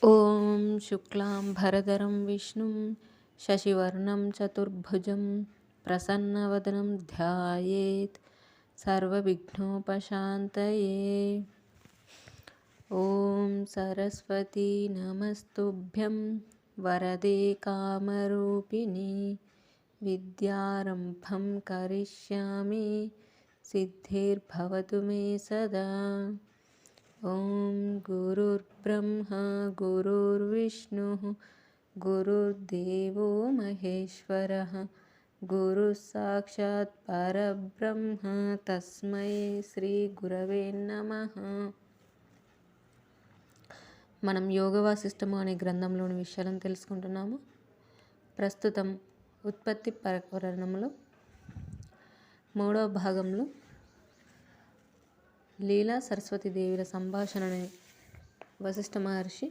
ఓం శుక్లాం భరధరం విష్ణుం శశివర్ణం చతుర్భుజం ప్రసన్నవదనం ధ్యాయేత్ సర్వవిఘ్నోపశాంతయే. ఓం సరస్వతీ నమస్తుభ్యం వరదే కామరూపిణి విద్యారంభం కరిష్యామి సిద్ధిర్భవతు మే సదా. ఓం గురుర్బ్రహ్మా గురుర్విష్ణుః గురుర్దేవో మహేశ్వరః గురుః సాక్షాత్ పరబ్రహ్మ తస్మై శ్రీ గురవే నమః. మనం యోగ వాసిష్టము అనే గ్రంథంలోని విషయాలను తెలుసుకుంటున్నాము. ప్రస్తుతం ఉత్పత్తి ప్రకరణంలో 3వ భాగంలో లీలా సరస్వతీదేవిల సంభాషణని వశిష్ఠ మహర్షి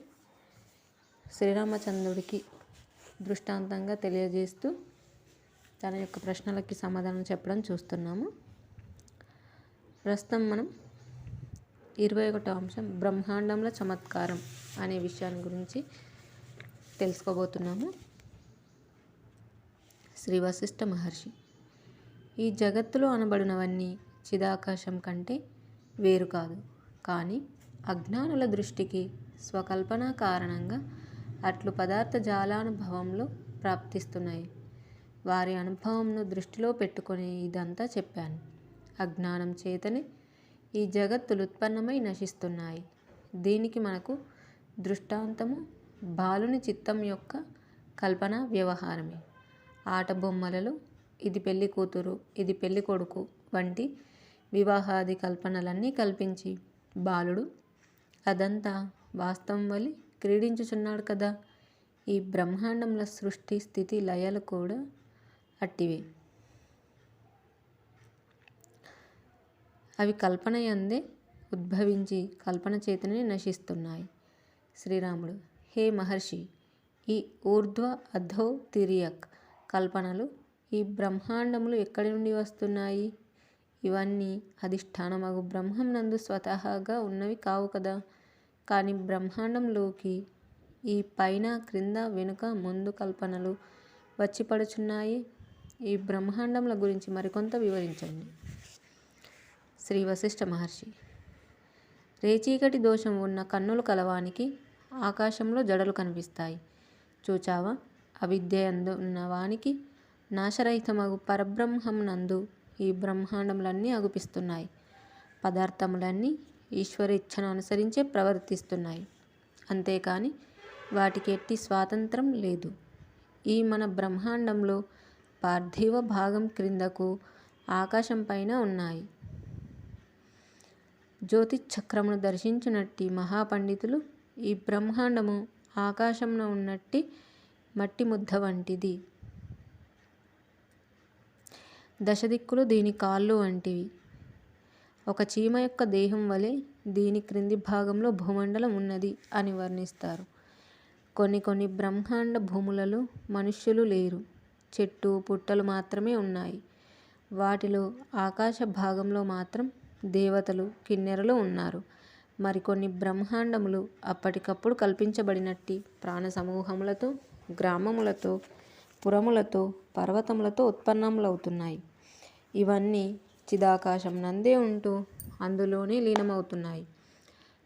శ్రీరామచంద్రుడికి దృష్టాంతంగా తెలియజేస్తూ తన యొక్క ప్రశ్నలకి సమాధానం చెప్పడం చూస్తున్నాము. ప్రస్తుతం మనం 21వ అంశం బ్రహ్మాండంలో చమత్కారం అనే విషయాన్ని గురించి తెలుసుకోబోతున్నాము. శ్రీ వశిష్ఠ మహర్షి: ఈ జగత్తులో అనబడినవన్నీ చిదాకాశం కంటే వేరు కాదు, కానీ అజ్ఞానుల దృష్టికి స్వకల్పన కారణంగా అట్లు పదార్థ జాలానుభవంలో ప్రాప్తిస్తున్నాయి. వారి అనుభవంను దృష్టిలో పెట్టుకొని ఇదంతా చెప్పాను. అజ్ఞానం చేతనే ఈ జగత్తులు ఉత్పన్నమై నశిస్తున్నాయి. దీనికి మనకు దృష్టాంతము బాలుని చిత్తం యొక్క కల్పన వ్యవహారమే. ఆట బొమ్మలలో ఇది పెళ్లి కూతురు, ఇది పెళ్లి కొడుకు వంటి వివాహాది కల్పనలన్నీ కల్పించి బాలుడు అదంతా వాస్తవం వలె క్రీడించుచున్నాడు కదా. ఈ బ్రహ్మాండంలో సృష్టి స్థితి లయలు కూడా అట్టివే. అవి కల్పన యందే ఉద్భవించి కల్పన చేతనే నశిస్తున్నాయి. శ్రీరాముడు: హే మహర్షి, ఈ ఊర్ధ్వ అధో తిరియక్ కల్పనలు, ఈ బ్రహ్మాండములు ఎక్కడి నుండి వస్తున్నాయి? ఇవన్నీ అధిష్టానమగు బ్రహ్మం నందు స్వతహాగా ఉన్నవి కావు కదా. కానీ బ్రహ్మాండంలోకి ఈ పైన క్రింద వెనుక ముందు కల్పనలు వచ్చి పడుచున్నాయి. ఈ బ్రహ్మాండముల గురించి మరికొంత వివరించండి. శ్రీ వశిష్ఠ మహర్షి: రేచీకటి దోషం ఉన్న కన్నులు కలవానికి ఆకాశంలో జడలు కనిపిస్తాయి. చూచావా? అవిద్యయందు ఉన్న వానికి నాశరహితమగు పరబ్రహ్మం నందు ఈ బ్రహ్మాండములన్నీ అగుపిస్తున్నాయి. పదార్థములన్నీ ఈశ్వరేచ్ఛను అనుసరించే ప్రవర్తిస్తున్నాయి. అంతేకాని వాటికి ఎట్టి స్వాతంత్రం లేదు. ఈ మన బ్రహ్మాండంలో పార్థివ భాగం క్రిందకు ఆకాశం పైన ఉన్నాయి. జ్యోతిచక్రమును దర్శించినట్టి మహాపండితులు ఈ బ్రహ్మాండము ఆకాశంలో ఉన్నట్టి మట్టి ముద్ద వంటిది. దశదిక్కులు దీని కాళ్ళు వంటివి. ఒక చీమ యొక్క దేహం వలె దీని క్రింది భాగంలో భూమండలం ఉన్నది అని వర్ణిస్తారు. కొన్ని బ్రహ్మాండ భూములలో మనుష్యులు లేరు, చెట్టు పుట్టలు మాత్రమే ఉన్నాయి. వాటిలో ఆకాశ భాగంలో మాత్రం దేవతలు కిన్నెరలు ఉన్నారు. మరికొన్ని బ్రహ్మాండములు అప్పటికప్పుడు కల్పించబడినట్టి ప్రాణ సమూహములతో, గ్రామములతో, పురములతో, పర్వతములతో ఉత్పన్నములవుతున్నాయి. ఇవన్నీ చిదాకాశం నందే ఉంటూ అందులోనే లీనమవుతున్నాయి.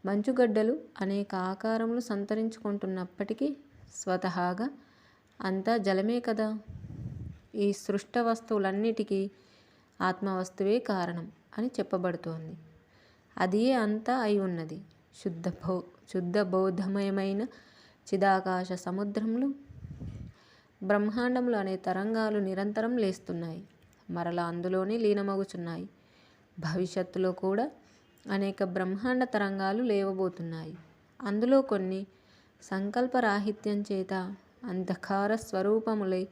మంచుగడ్డలు అనేక ఆకారములు సంతరించుకుంటున్నప్పటికీ స్వతహాగా అంతా జలమే కదా. ఈ సృష్ట వస్తువులన్నిటికీ ఆత్మవస్తువే కారణం అని చెప్పబడుతోంది. అదియే అంతా అయి ఉన్నది. శుద్ధ బౌద్ధమయమైన చిదాకాశ సముద్రంలో బ్రహ్మాండములు అనే తరంగాలు నిరంతరం లేస్తున్నాయి, మరలా అందులోనే లీనమగుచున్నాయి. భవిష్యత్తులో కూడా అనేక బ్రహ్మాండ తరంగాలు లేవబోతున్నాయి. అందులో కొన్ని సంకల్పరాహిత్యం చేత అంధకార స్వరూపములై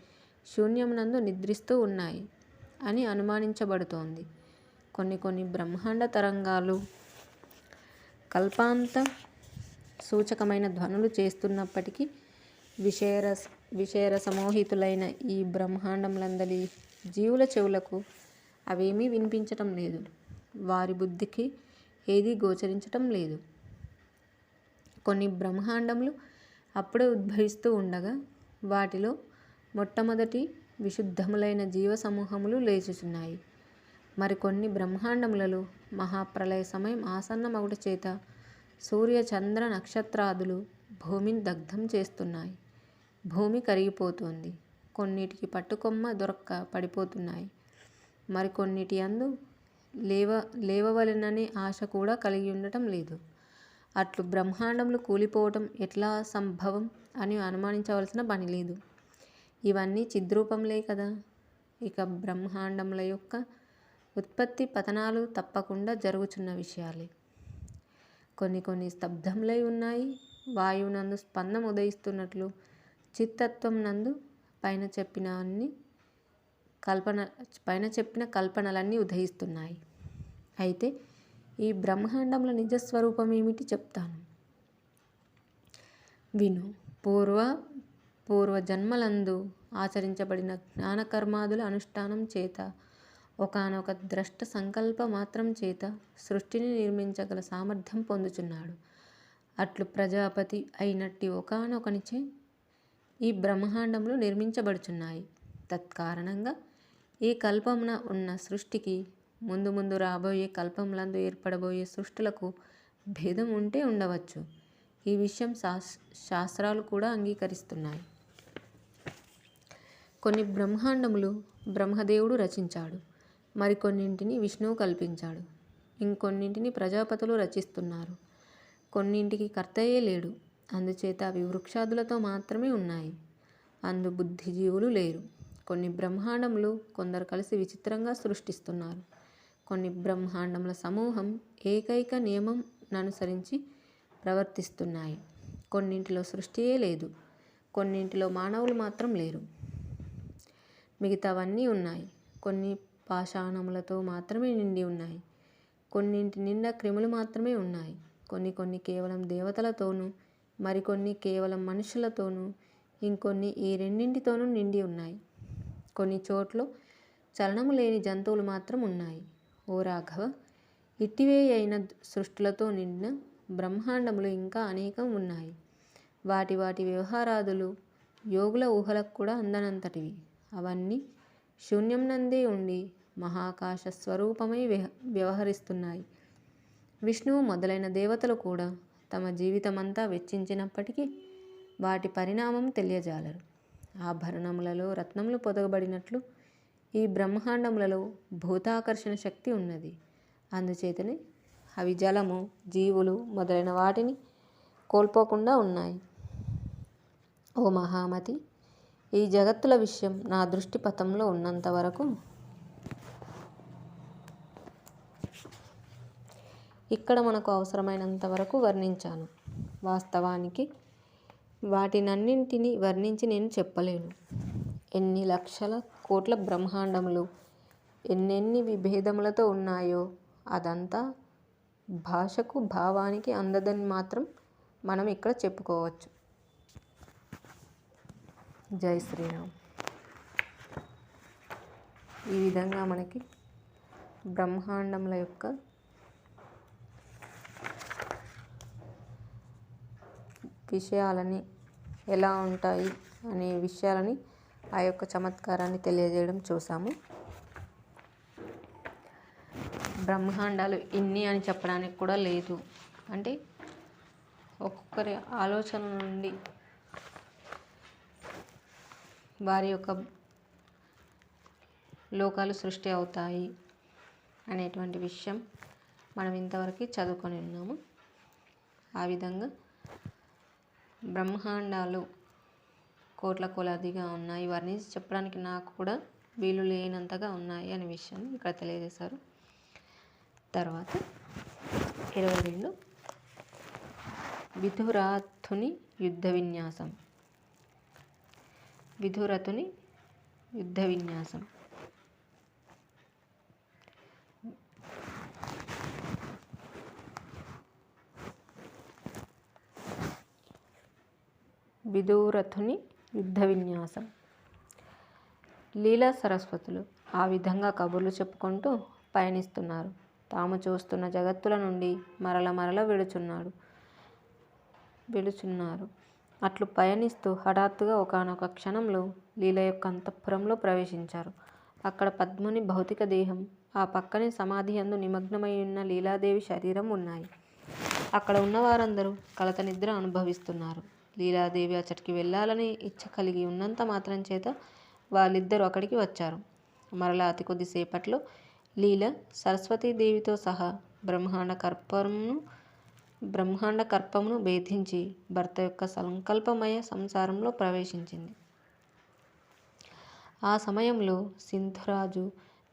శూన్యమునందు నిద్రిస్తూ ఉన్నాయి అని అనుమానించబడుతోంది. కొన్ని బ్రహ్మాండ తరంగాలు కల్పాంత సూచకమైన ధ్వనులు చేస్తున్నప్పటికీ విషయరసమోహితులైన ఈ బ్రహ్మాండములందలి జీవుల చెవులకు అవేమీ వినిపించటం లేదు. వారి బుద్ధికి ఏదీ గోచరించటం లేదు. కొన్ని బ్రహ్మాండములు అప్పుడే ఉద్భవిస్తూ ఉండగా వాటిలో మొట్టమొదటి విశుద్ధములైన జీవ సమూహములు లేచుచున్నాయి. మరికొన్ని బ్రహ్మాండములలో మహాప్రళయ సమయం ఆసన్నమగుట చేత సూర్య చంద్ర నక్షత్రాదులు భూమిని దగ్ధం చేస్తున్నాయి. భూమి కరిగిపోతుంది. కొన్నిటికి పట్టుకొమ్మ దొరక్క పడిపోతున్నాయి. మరికొన్నిటి అందు లేవవలెననే ఆశ కూడా కలిగి ఉండటం లేదు. అట్లు బ్రహ్మాండములు కూలిపోవటం ఎట్లా సంభవం అని అనుమానించవలసిన పని లేదు. ఇవన్నీ చిద్రూపంలే కదా. ఇక బ్రహ్మాండముల యొక్క ఉత్పత్తి పతనాలు తప్పకుండా జరుగుచున్న విషయాలే. కొన్ని స్తబ్దములై ఉన్నాయి. వాయువునందు స్పందం ఉదయిస్తున్నట్లు చిత్తత్వం నందు పైన చెప్పిన కల్పనలన్నీ ఉదయిస్తున్నాయి. అయితే ఈ బ్రహ్మాండముల నిజస్వరూపం ఏమిటి చెప్తాను విను. పూర్వ జన్మలందు ఆచరించబడిన జ్ఞానకర్మాదుల అనుష్ఠానం చేత ఒకానొక ద్రష్ట సంకల్ప మాత్రం చేత సృష్టిని నిర్మించగల సామర్థ్యం పొందుచున్నాడు. అట్లు ప్రజాపతి అయినట్టి ఒకానొకనిచే ఈ బ్రహ్మాండములు నిర్మించబడుచున్నాయి. తత్కారణంగా ఈ కల్పమున ఉన్న సృష్టికి ముందు రాబోయే కల్పములందు ఏర్పడబోయే సృష్టులకు భేదం ఉంటే ఉండవచ్చు. ఈ విషయం శాస్త్రాలు కూడా అంగీకరిస్తున్నాయి. కొన్ని బ్రహ్మాండములు బ్రహ్మదేవుడు రచించాడు. మరికొన్నింటిని విష్ణువు కల్పించాడు. ఇంకొన్నింటిని ప్రజాపతులు రచిస్తున్నారు. కొన్నింటికి కర్తయే లేడు. అందుచేత అవి వృక్షాదులతో మాత్రమే ఉన్నాయి. అందు బుద్ధిజీవులు లేరు. కొన్ని బ్రహ్మాండములు కొందరు కలిసి విచిత్రంగా సృష్టిస్తున్నారు. కొన్ని బ్రహ్మాండముల సమూహం ఏకైక నియమం ననుసరించి ప్రవర్తిస్తున్నాయి. కొన్నింటిలో సృష్టియే లేదు. కొన్నింటిలో మానవులు మాత్రం లేరు. మిగతావన్నీ ఉన్నాయి. కొన్ని పాషాణములతో మాత్రమే నిండి ఉన్నాయి. కొన్నింటి నిండా క్రిములు మాత్రమే ఉన్నాయి. కొన్ని కేవలం దేవతలతోనూ, మరికొన్ని కేవలం మనుషులతోనూ, ఇంకొన్ని ఈ రెండింటితోనూ నిండి ఉన్నాయి. కొన్ని చోట్ల చలనము లేని జంతువులు మాత్రం ఉన్నాయి. ఓ రాఘవ, ఇట్టివే అయిన సృష్టులతో నిండిన బ్రహ్మాండములు ఇంకా అనేకం ఉన్నాయి. వాటి వ్యవహారాదులు యోగుల ఊహలకు కూడా అందనంతటివి. అవన్నీ శూన్యం నందే ఉండి మహాకాశ స్వరూపమై వ్యవహరిస్తున్నాయి. విష్ణువు మొదలైన దేవతలు కూడా తమ జీవితమంతా వెచ్చించినప్పటికీ వాటి పరిణామం తెలియజాలరు. ఆభరణములలో రత్నములు పొదగబడినట్లు ఈ బ్రహ్మాండములలో భూతాకర్షణ శక్తి ఉన్నది. అందుచేతనే అవి జలము, జీవులు మొదలైన వాటిని కోల్పోకుండా ఉన్నాయి. ఓ మహామతి, ఈ జగత్తుల విషయం నా దృష్టి పథంలో ఉన్నంత వరకు ఇక్కడ మనకు అవసరమైనంత వరకు వర్ణించాను. వాస్తవానికి వాటినన్నింటినీ వర్ణించి నేను చెప్పలేను. ఎన్ని లక్షల కోట్ల బ్రహ్మాండములు ఎన్నెన్ని విభేదములతో ఉన్నాయో అదంతా భాషకు భావానికి అందదని మాత్రం మనం ఇక్కడ చెప్పుకోవచ్చు. జై శ్రీరామ్. ఈ విధంగా మనకి బ్రహ్మాండముల యొక్క విషయాలని ఎలా ఉంటాయి అనే విషయాలని ఆ యొక్క చమత్కారాన్ని తెలియజేయడం చూసాము. బ్రహ్మాండాలు ఇన్ని అని చెప్పడానికి కూడా లేదు. అంటే ఒక్కొక్కరి ఆలోచన నుండి వారి యొక్క లోకాలు సృష్టి అవుతాయి అనేటువంటి విషయం మనం ఇంతవరకు చదువుకొని ఉన్నాము. ఆ విధంగా బ్రహ్మాండాలు కోట్ల కొలదిగా ఉన్నాయి. వర్ణించి చెప్పడానికి నాకు కూడా వీలు లేనంతగా ఉన్నాయి అనే విషయాన్ని ఇక్కడ తెలియజేశారు. తర్వాత 22 విధురథుని యుద్ధ విన్యాసం. విధురథుని యుద్ధ విన్యాసం. విధురథుని యుద్ధ విన్యాసం. లీలా సరస్వతులు ఆ విధంగా కబుర్లు చెప్పుకుంటూ పయనిస్తున్నారు. తాము చూస్తున్న జగత్తుల నుండి మరల వెడుచున్నారు. అట్లు పయనిస్తూ హఠాత్తుగా ఒకానొక క్షణంలో లీల యొక్క అంతఃపురంలో ప్రవేశించారు. అక్కడ పద్ముని భౌతిక దేహం, ఆ పక్కనే సమాధి యందు నిమగ్నమై ఉన్న లీలాదేవి శరీరం ఉన్నాయి. అక్కడ ఉన్న వారందరూ కలత నిద్ర అనుభవిస్తున్నారు. లీలాదేవి అచ్చటికి వెళ్ళాలని ఇచ్చ కలిగి ఉన్నంత మాత్రం చేత వాళ్ళిద్దరూ అక్కడికి వచ్చారు. మరలా అతి కొద్దిసేపట్లో లీల సరస్వతీదేవితో సహా బ్రహ్మాండ కర్పమును భేదించి భర్త యొక్క సంకల్పమయ సంసారంలో ప్రవేశించింది. ఆ సమయంలో సింధురాజు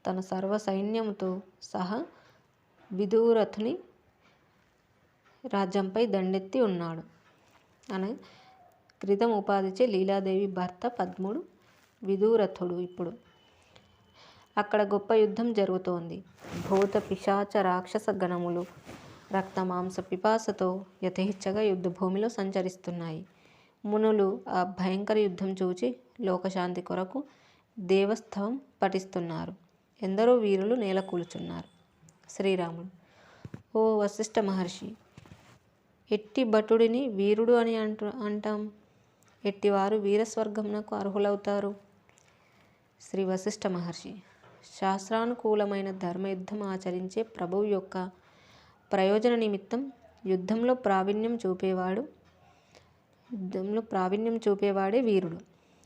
తన సర్వ సైన్యముతో సహా విదూరథుని రాజ్యంపై దండెత్తి ఉన్నాడు. అని క్రితం ఉపాధిచే లీలాదేవి భర్త పద్ముడు విదూరథుడు. ఇప్పుడు అక్కడ గొప్ప యుద్ధం జరుగుతోంది. భూత పిశాచ రాక్షస గణములు రక్త మాంస పిపాసతో యథేచ్ఛగా యుద్ధభూమిలో సంచరిస్తున్నాయి. మునులు ఆ భయంకర యుద్ధం చూచి లోకశాంతి కొరకు దేవస్థవం పఠిస్తున్నారు. ఎందరో వీరులు నేల కూలుచున్నారు. శ్రీరాముడు: ఓ వశిష్ఠ మహర్షి, ఎట్టి భటుడిని వీరుడు అని అంటాం? ఎట్టివారు వీరస్వర్గమునకు అర్హులవుతారు? శ్రీ వశిష్ఠ మహర్షి: శాస్త్రానుకూలమైన ధర్మయుద్ధం ఆచరించే ప్రభువు యొక్క ప్రయోజన నిమిత్తం యుద్ధంలో ప్రావీణ్యం చూపేవాడే వీరుడు.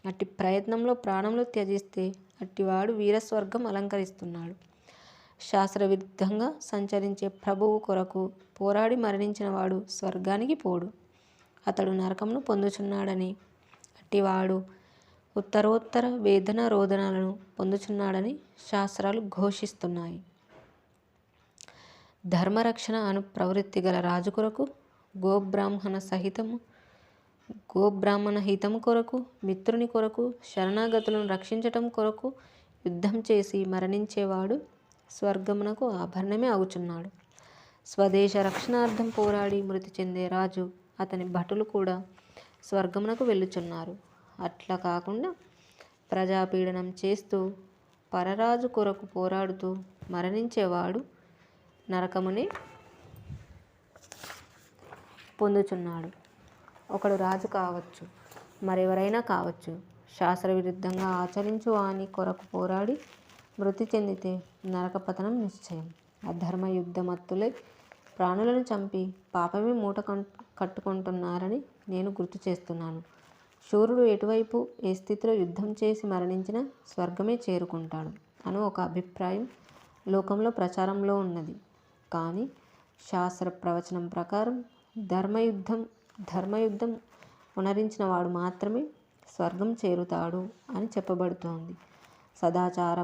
అట్టి ప్రయత్నంలో ప్రాణములు త్యజిస్తే అట్టివాడు వీరస్వర్గం అలంకరిస్తున్నాడు. శాస్త్రవిరుద్ధంగా సంచరించే ప్రభువు కొరకు పోరాడి మరణించిన వాడు స్వర్గానికి పోడు, అతడు నరకమును పొందుచున్నాడని, అట్టివాడు ఉత్తరోత్తర వేదన రోదనలను పొందుచున్నాడని శాస్త్రాలు ఘోషిస్తున్నాయి. ధర్మరక్షణ అను ప్రవృత్తి గల రాజు కొరకు గోబ్రాహ్మణ హితము కొరకు, మిత్రుని కొరకు, శరణాగతులను రక్షించటం కొరకు యుద్ధం చేసి మరణించేవాడు స్వర్గమునకు ఆభరణమే అగుచున్నాడు. స్వదేశ రక్షణార్థం పోరాడి మృతి చెందే రాజు, అతని భటులు కూడా స్వర్గమునకు వెళ్ళుచున్నారు. అట్లా కాకుండా ప్రజాపీడనం చేస్తూ పరరాజు కొరకు పోరాడుతూ మరణించేవాడు నరకమునే పొందుచున్నాడు. ఒకడు రాజు కావచ్చు, మరెవరైనా కావచ్చు, శాస్త్రవిరుద్ధంగా ఆచరించు వాని కొరకు పోరాడి మృతి చెందితే నరక పతనం నిశ్చయం. అధర్మ యుద్ధమత్తులై ప్రాణులను చంపి పాపమే మూట కట్టుకుంటున్నారని నేను గుర్తు చేస్తున్నాను. శూరుడు ఎటువైపు ఏ స్థితిలో యుద్ధం చేసి మరణించినా స్వర్గమే చేరుకుంటాడు అను ఒక అభిప్రాయం లోకంలో ప్రచారంలో ఉన్నది. కానీ శాస్త్ర ప్రవచనం ప్రకారం ధర్మయుద్ధం ఉనరించిన వాడు మాత్రమే స్వర్గం చేరుతాడు అని చెప్పబడుతోంది. సదాచార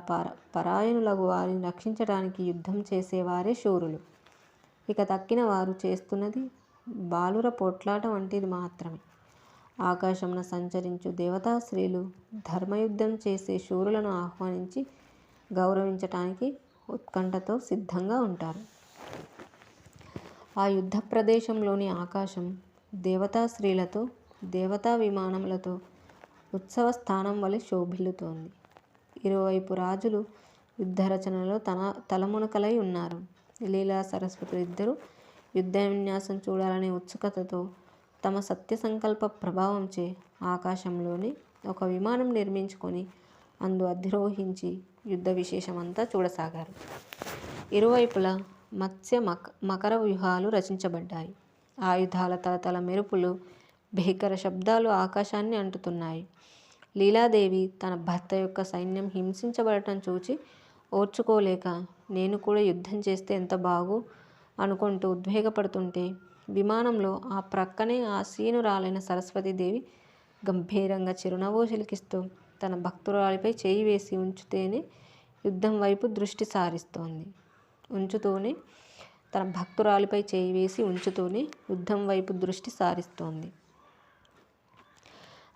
పరాయణులగు వారిని రక్షించడానికి యుద్ధం చేసేవారే శూరులు. ఇక తక్కిన వారు చేస్తున్నది బాలుర పోట్లాట వంటిది మాత్రమే. ఆకాశమున సంచరించు దేవతా స్త్రీలు ధర్మయుద్ధం చేసే శూరులను ఆహ్వానించి గౌరవించటానికి ఉత్కంఠతో సిద్ధంగా ఉంటారు. ఆ యుద్ధ ప్రదేశంలోని ఆకాశం దేవతా స్త్రీలతో, దేవతా విమానములతో ఉత్సవ స్థానం వలె శోభిల్లుతోంది. ఇరువైపు రాజులు యుద్ధరచనలో తలమునకలై ఉన్నారు. లీలా సరస్వతులు ఇద్దరు యుద్ధ విన్యాసం చూడాలనే ఉత్సుకతతో తమ సత్య సంకల్ప ప్రభావంచే ఆకాశంలోనే ఒక విమానం నిర్మించుకొని అందు అధిరోహించి యుద్ధ విశేషమంతా చూడసాగారు. ఇరువైపులా మత్స్య మకర వ్యూహాలు రచించబడ్డాయి. ఆయుధాల తలతల మెరుపులు, భీకర శబ్దాలు ఆకాశాన్ని అంటుతున్నాయి. లీలాదేవి తన భర్త యొక్క సైన్యం హింసించబడటం చూచి ఓర్చుకోలేక, నేను కూడా యుద్ధం చేస్తే ఎంత బాగు అనుకుంటూ ఉద్వేగపడుతుంటే, విమానంలో ఆ ప్రక్కనే ఆసీనురాలైన సరస్వతీదేవి గంభీరంగా చిరునవ్వు చిలికిస్తూ తన భక్తురాలిపై చేయి వేసి ఉంచుతూనే యుద్ధం వైపు దృష్టి సారిస్తోంది.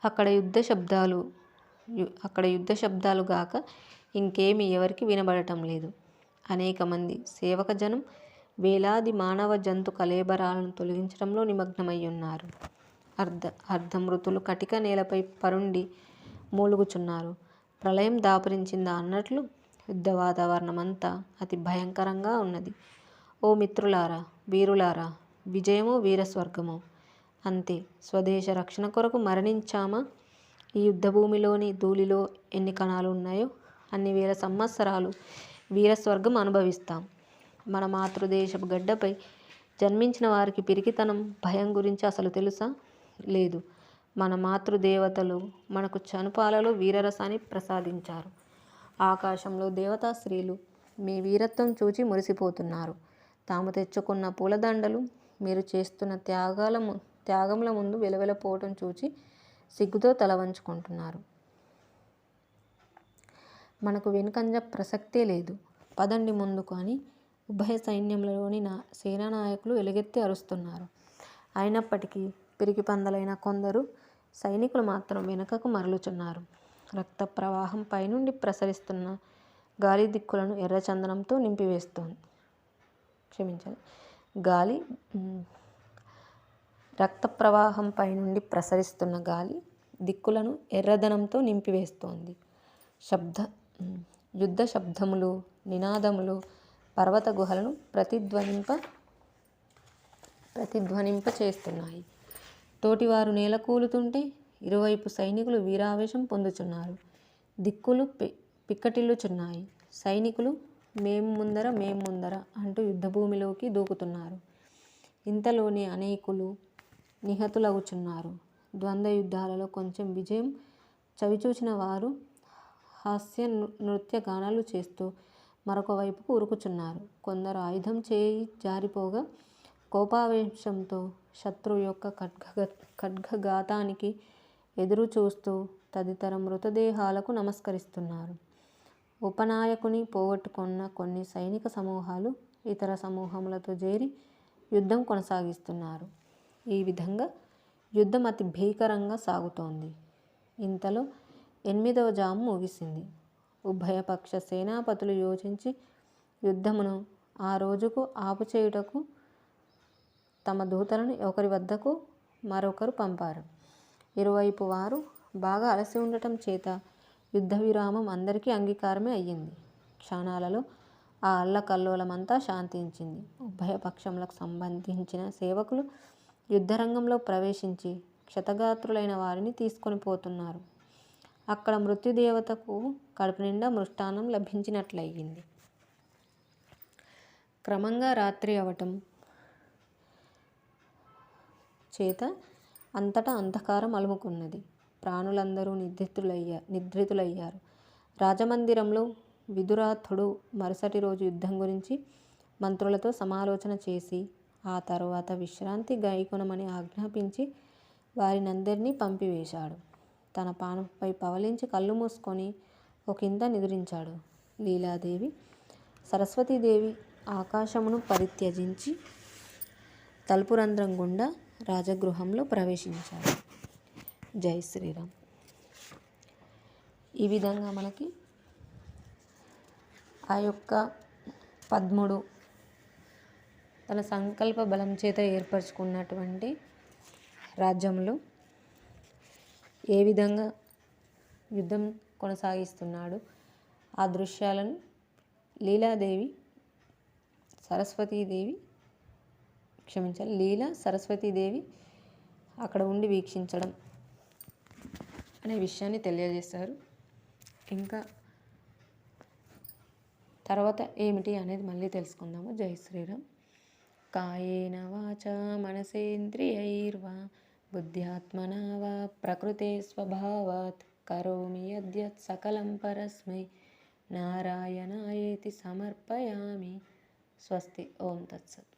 అక్కడ యుద్ధ శబ్దాలు గాక ఇంకేమీ ఎవరికి వినబడటం లేదు. అనేక మంది సేవక జనం వేలాది మానవ జంతు కళేబరాలను తొలగించడంలో నిమగ్నమై ఉన్నారు. అర్ధమృతులు కటిక నేలపై పరుండి మూలుగుచున్నారు. ప్రళయం దాపురించిందా అన్నట్లు యుద్ధ వాతావరణమంతా అతి భయంకరంగా ఉన్నది. ఓ మిత్రులారా, వీరులారా, విజయమో వీరస్వర్గమో అంతే. స్వదేశ రక్షణ కొరకు మరణించామా? ఈ యుద్ధభూమిలోని ధూళిలో ఎన్ని కణాలు ఉన్నాయో అన్ని వేల సంవత్సరాలు వీరస్వర్గం అనుభవిస్తాం. మన మాతృదేశపు గడ్డపై జన్మించిన వారికి పిరికితనం, భయం గురించి అసలు తెలుసా? లేదు. మన మాతృదేవతలు మనకు చనుపాలలో వీరరసాన్ని ప్రసాదించారు. ఆకాశంలో దేవతా స్త్రీలు మీ వీరత్వం చూచి మురిసిపోతున్నారు. తాము తెచ్చుకున్న పూలదండలు మీరు చేస్తున్న త్యాగముల ముందు వెలవెలపోవటం చూచి సిగ్గుతో తల వంచుకుంటున్నారు. మనకు వెనుకంజ ప్రసక్తే లేదు. పదండి ముందుకు అని ఉభయ సైన్యంలోని సేనానాయకులు ఎలుగెత్తి అరుస్తున్నారు. అయినప్పటికీ పిరికి పందలైన కొందరు సైనికులు మాత్రం వెనుకకు మరలుచున్నారు. రక్త ప్రవాహం పైనుండి ప్రసరిస్తున్న గాలి దిక్కులను ఎర్రచందనంతో నింపివేస్తోంది. గాలి రక్త ప్రవాహం పైనుండి ప్రసరిస్తున్న గాలి దిక్కులను ఎర్రదనంతో నింపివేస్తోంది. యుద్ధ శబ్దములు, నినాదములు పర్వత గుహలను ప్రతిధ్వనింప చేస్తున్నాయి. తోటివారు నేల కూలుతుంటే ఇరువైపు సైనికులు వీరావేశం పొందుచున్నారు. దిక్కులు పిక్కటిల్లుచున్నాయి. సైనికులు మేం ముందర అంటూ యుద్ధభూమిలోకి దూకుతున్నారు. ఇంతలోనే అనేకులు నిహతులగుచున్నారు. ద్వంద్వ యుద్ధాలలో కొంచెం విజయం చవిచూచిన వారు హాస్య నృత్య గానాలు చేస్తూ మరొక వైపుకు ఉరుకుచున్నారు. కొందరు ఆయుధం చేయి జారిపోగా కోపావేశంతో శత్రువు యొక్క ఖడ్గఘాతానికి ఎదురు చూస్తూ తదితర మృతదేహాలకు నమస్కరిస్తున్నారు. ఉపనాయకుని పోగొట్టుకున్న కొన్ని సైనిక సమూహాలు ఇతర సమూహములతో చేరి యుద్ధం కొనసాగిస్తున్నారు. ఈ విధంగా యుద్ధం అతి భీకరంగా సాగుతోంది. ఇంతలో 8వ జాము ముగిసింది. ఉభయపక్ష సేనాపతులు యోచించి యుద్ధమును ఆ రోజుకు ఆపుచేయుటకు తమ దూతలను ఒకరి వద్దకు మరొకరు పంపారు. ఇరువైపు వారు బాగా అలసి ఉండటం చేత యుద్ధ విరామం అందరికీ అంగీకారమే అయ్యింది. క్షణాలలో ఆ అల్లకల్లోలమంతా శాంతించింది. ఉభయపక్షములకు సంబంధించిన సేవకులు యుద్ధరంగంలో ప్రవేశించి క్షతగాత్రులైన వారిని తీసుకొని పోతున్నారు. అక్కడ మృత్యుదేవతకు కడుపు నిండా మృష్టాన్నం లభించినట్లయింది. క్రమంగా రాత్రి అవటం చేత అంతటా అంధకారం అలుముకున్నది. ప్రాణులందరూ నిద్రితులయ్యారు. రాజమందిరంలో విదురాథుడు మరుసటి రోజు యుద్ధం గురించి మంత్రులతో సమాలోచన చేసి ఆ తరువాత విశ్రాంతి గైకొనమని ఆజ్ఞాపించి వారినందరినీ పంపివేశాడు. తన పానుపై పవలించి కళ్ళు మూసుకొని ఒకంత నిదురించాడు. లీలాదేవి, సరస్వతీదేవి ఆకాశమును పరిత్యజించి తలుపు రంధ్రం గుండా రాజగృహంలో ప్రవేశించాడు. జై శ్రీరామ్. ఈ విధంగా మనకి ఆ యొక్క పద్ముడు తన సంకల్ప బలం చేత ఏర్పరచుకున్నటువంటి రాజ్యంలో ఏ విధంగా యుద్ధం కొనసాగిస్తున్నాడు ఆ దృశ్యాలను లీలా సరస్వతీదేవి అక్కడ ఉండి వీక్షించడం అనే విషయాన్ని తెలియజేశారు. ఇంకా తర్వాత ఏమిటి అనేది మళ్ళీ తెలుసుకుందాము. జై శ్రీరామ్. కాయేన వాచా మనసేంద్రియైర్వా బుద్ధ్యాత్మనా వా ప్రకృతే స్వభావాత్ కరోమి యద్యత్ సకలం పరస్మై నారాయణాయేతి సమర్పయామి. స్వస్తి. ఓం తత్సత్.